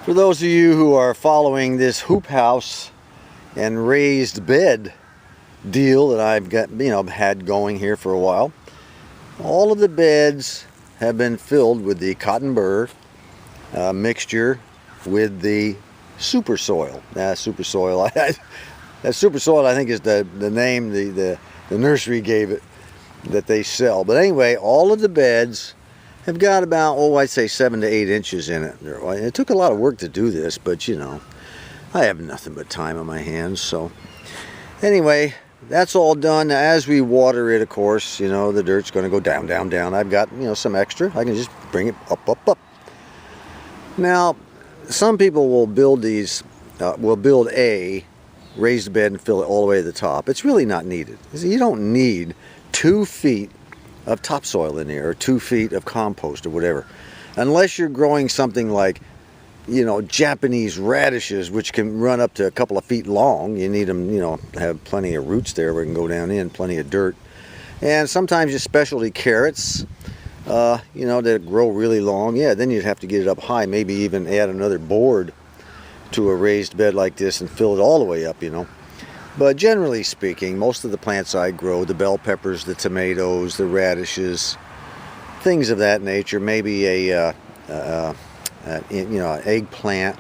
For those of you who are following this hoop house and raised bed deal that I've got, had going here for a while, all of the beds have been filled with the cotton burr mixture with the super soil. Super soil. That super soil, I think, is the name the nursery gave it that they sell. But anyway, all of the beds have got about, I'd say 7 to 8 inches in it. It took a lot of work to do this, but I have nothing but time on my hands. So anyway, that's all done. Now, as we water it, of course, the dirt's going to go down, down, down. I've got, some extra. I can just bring it up, up, up. Now, some people will build these, build a raised bed and fill it all the way to the top. It's really not needed. You don't need 2 feet of topsoil in there, or 2 feet of compost or whatever, unless you're growing something like Japanese radishes, which can run up to a couple of feet long. You need them have plenty of roots there where it can go down in, plenty of dirt. And sometimes your specialty carrots that grow really long, then you'd have to get it up high, maybe even add another board to a raised bed like this and fill it all the way up. But generally speaking, most of the plants I grow, the bell peppers, the tomatoes, the radishes, things of that nature, maybe an eggplant,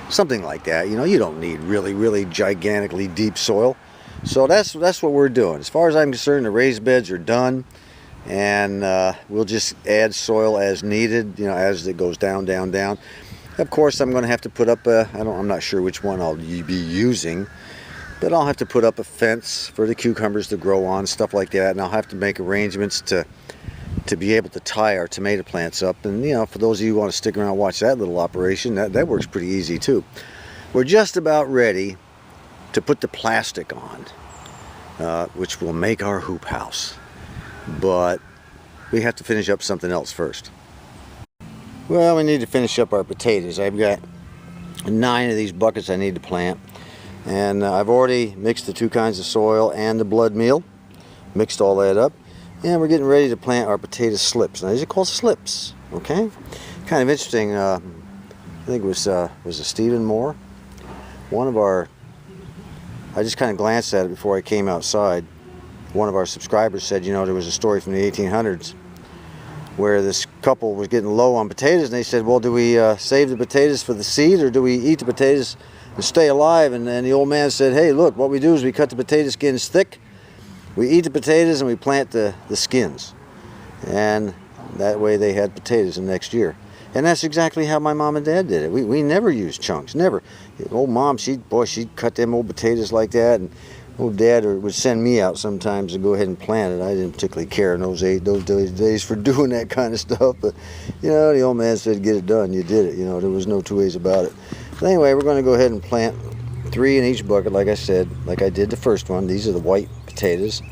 something like that. You don't need really gigantically deep soil. So that's what we're doing. As far as I'm concerned, the raised beds are done, and we'll just add soil as needed, as it goes down, down, down. Of course, I'm going to have to put up I'm not sure which one I'll be using, but I'll have to put up a fence for the cucumbers to grow on, stuff like that, and I'll have to make arrangements to be able to tie our tomato plants up. And for those of you who want to stick around and watch that little operation, that works pretty easy too. We're just about ready to put the plastic on, which will make our hoop house, but we have to finish up something else first. Well, we need to finish up our potatoes. I've got 9 of these buckets I need to plant, and I've already mixed the 2 kinds of soil and the blood meal, mixed all that up, and we're getting ready to plant our potato slips. Now, these are called slips, okay? Kind of interesting. I think it was it Stephen Moore? I just kind of glanced at it before I came outside. One of our subscribers said, there was a story from the 1800s where this couple was getting low on potatoes, and they said, well, do we save the potatoes for the seed, or do we eat the potatoes and stay alive? And then the old man said, hey, look, what we do is we cut the potato skins thick, we eat the potatoes, and we plant the skins. And that way they had potatoes the next year. And that's exactly how my mom and dad did it. We never used chunks, never. Old mom, she'd cut them old potatoes like that, and old dad would send me out sometimes to go ahead and plant it. I didn't particularly care in those days for doing that kind of stuff, but the old man said, get it done, you did it. There was no 2 ways about it. But anyway, we're going to go ahead and plant 3 in each bucket, like I said, like I did the first one. These are the white potatoes,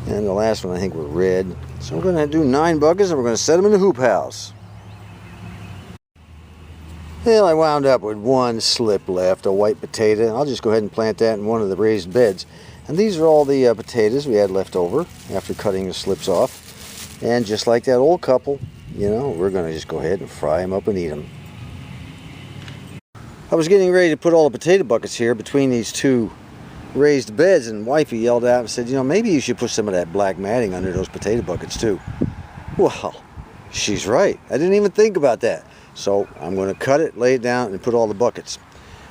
and the last one I think were red. So we're going to do 9 buckets, and we're going to set them in the hoop house. Well, I wound up with 1 slip left, a white potato. I'll just go ahead and plant that in one of the raised beds. And these are all the potatoes we had left over after cutting the slips off. And just like that old couple, we're going to just go ahead and fry them up and eat them. I was getting ready to put all the potato buckets here between these 2 raised beds, and wifey yelled out and said, maybe you should put some of that black matting under those potato buckets too. Well, she's right. I didn't even think about that. So I'm going to cut it, lay it down, and put all the buckets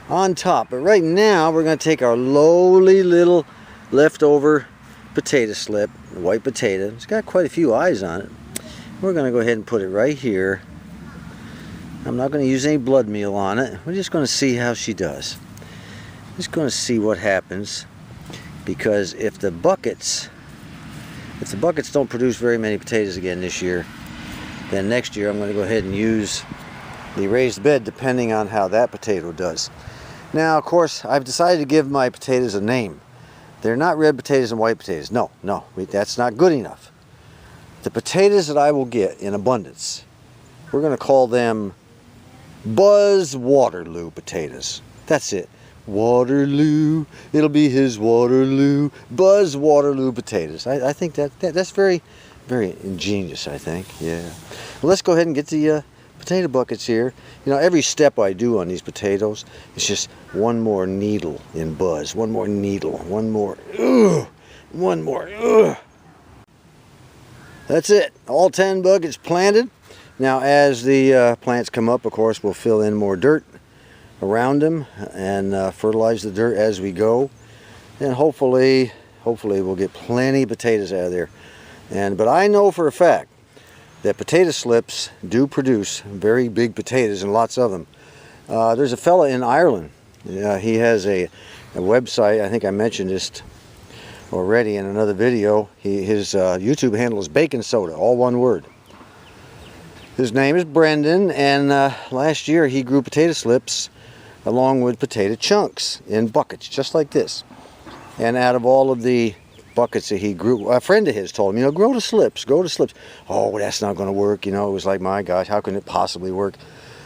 on top. But right now, we're going to take our lowly little leftover potato slip, the white potato. It's got quite a few eyes on it. We're going to go ahead and put it right here. I'm not going to use any blood meal on it. We're just going to see how she does. Just going to see what happens, because if the buckets don't produce very many potatoes again this year, then next year I'm going to go ahead and use the raised bed, depending on how that potato does. Now, of course, I've decided to give my potatoes a name. They're not red potatoes and white potatoes. No, that's not good enough. The potatoes that I will get in abundance, we're going to call them Buzz Waterloo potatoes. That's it. Waterloo, it'll be his Waterloo. Buzz Waterloo potatoes. I think that's very, very ingenious, I think. Yeah. Well, let's go ahead and get the potato buckets here. You know, every step I do on these potatoes, it's just one more needle in buzz, one more needle, one more, ugh, one more, ugh. That's it. All 10 buckets planted. Now, as the plants come up, of course, we'll fill in more dirt around them and fertilize the dirt as we go. And hopefully we'll get plenty of potatoes out of there. But I know for a fact that potato slips do produce very big potatoes, and lots of them. There's a fella in Ireland. He has a website. I think I mentioned this already in another video. His YouTube handle is Bacon Soda, all one word. His name is Brendan, and last year he grew potato slips along with potato chunks in buckets, just like this. And out of all of the buckets that he grew, a friend of his told him, you know, grow the slips, grow the slips. Oh, that's not going to work. You know, it was like, my gosh, how can it possibly work?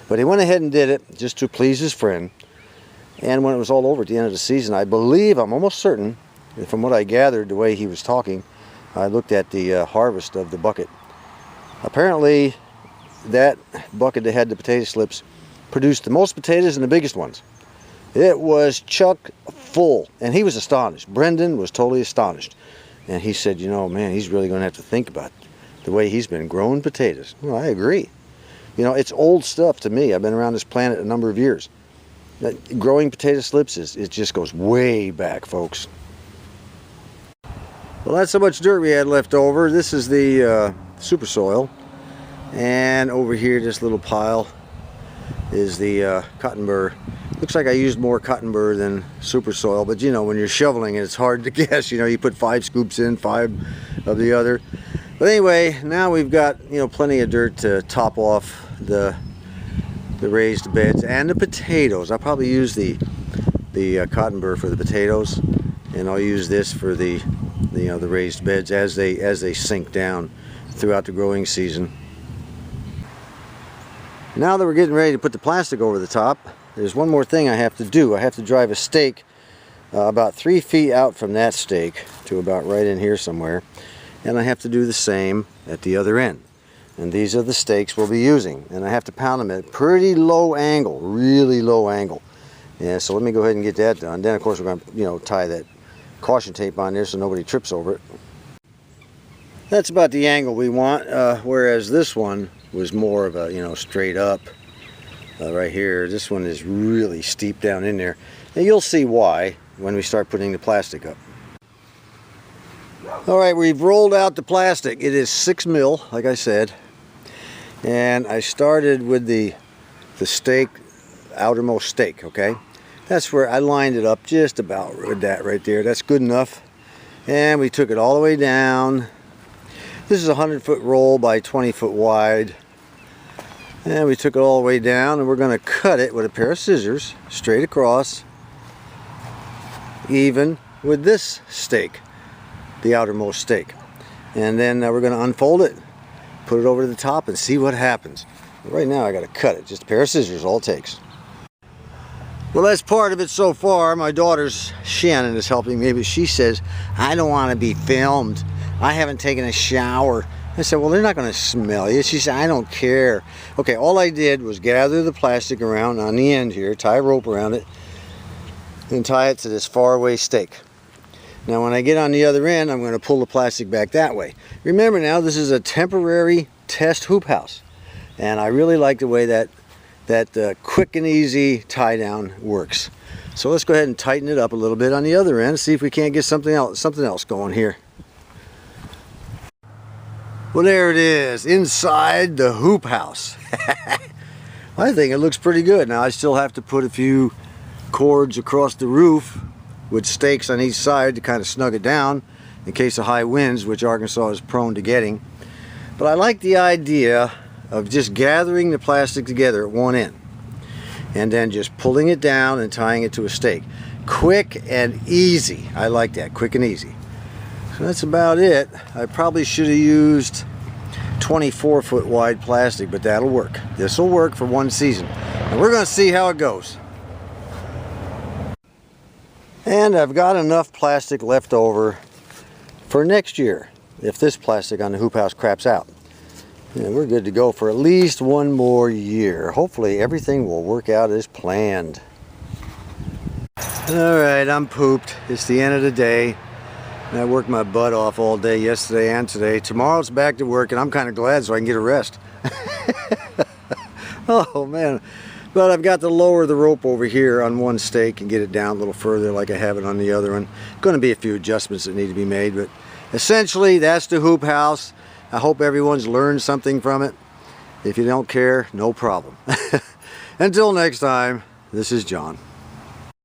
But he went ahead and did it just to please his friend. And when it was all over at the end of the season, I believe, I'm almost certain, from what I gathered, the way he was talking, I looked at the harvest of the bucket. Apparently, that bucket that had the potato slips produced the most potatoes and the biggest ones. It was chock full, and he was astonished. Brendan was totally astonished. And he said, you know, man, he's really going to have to think about the way he's been growing potatoes. Well, I agree. You know, it's old stuff to me. I've been around this planet a number of years. Growing potato slips, it just goes way back, folks. Well, that's how much dirt we had left over. This is the super soil. And over here, this little pile is the cotton burr. Looks like I used more cotton burr than super soil, but you know, when you're shoveling it, it's hard to guess. You know, you put 5 scoops in, 5 of the other. But anyway, now we've got, you know, plenty of dirt to top off the raised beds and the potatoes. I'll probably use the cotton burr for the potatoes, and I'll use this for the raised beds as they sink down throughout the growing season. Now that we're getting ready to put the plastic over the top, there's one more thing I have to do. I have to drive a stake about 3 feet out from that stake to about right in here somewhere, and I have to do the same at the other end. And these are the stakes we'll be using, and I have to pound them at a pretty low angle, really low angle. Yeah, so let me go ahead and get that done. Then of course we're going to, you know, tie that caution tape on there so nobody trips over it. That's about the angle we want, whereas this one was more of a, you know, straight up right here. This one is really steep down in there, and you'll see why when we start putting the plastic up. All right, we've rolled out the plastic. It is 6 mil, like I said, and I started with the stake, outermost stake. Okay, that's where I lined it up just about with that right there. That's good enough. And we took it all the way down. This is a 100-foot roll by 20-foot wide. And we took it all the way down, and we're going to cut it with a pair of scissors straight across, even with this stake, the outermost stake. And then we're going to unfold it, put it over to the top, and see what happens. Right now I got to cut it. Just a pair of scissors, all it takes. Well, that's part of it so far. My daughter's Shannon is helping me, but she says, I don't want to be filmed. I haven't taken a shower. I said, well, they're not going to smell you. She said, I don't care. Okay, all I did was gather the plastic around on the end here, tie a rope around it, and tie it to this faraway stake. Now, when I get on the other end, I'm going to pull the plastic back that way. Remember now, this is a temporary test hoop house, and I really like the way that quick and easy tie down works. So let's go ahead and tighten it up a little bit on the other end, see if we can't get something else going here. Well, there it is, inside the hoop house. I think it looks pretty good. Now I still have to put a few cords across the roof with stakes on each side to kind of snug it down in case of high winds, which Arkansas is prone to getting. But I like the idea of just gathering the plastic together at one end and then just pulling it down and tying it to a stake. Quick and easy. I like that, quick and easy. So that's about it. I probably should have used 24-foot wide plastic, but that'll work. This will work for one season, and we're going to see how it goes. And I've got enough plastic left over for next year if this plastic on the hoop house craps out. And we're good to go for at least one more year. Hopefully everything will work out as planned. Alright, I'm pooped. It's the end of the day. I worked my butt off all day yesterday and today. Tomorrow's back to work, and I'm kind of glad so I can get a rest. Oh man. But I've got to lower the rope over here on one stake and get it down a little further like I have it on the other one. Going to be a few adjustments that need to be made, but essentially that's the hoop house. I hope everyone's learned something from it. If you don't care, no problem. Until next time, this is John.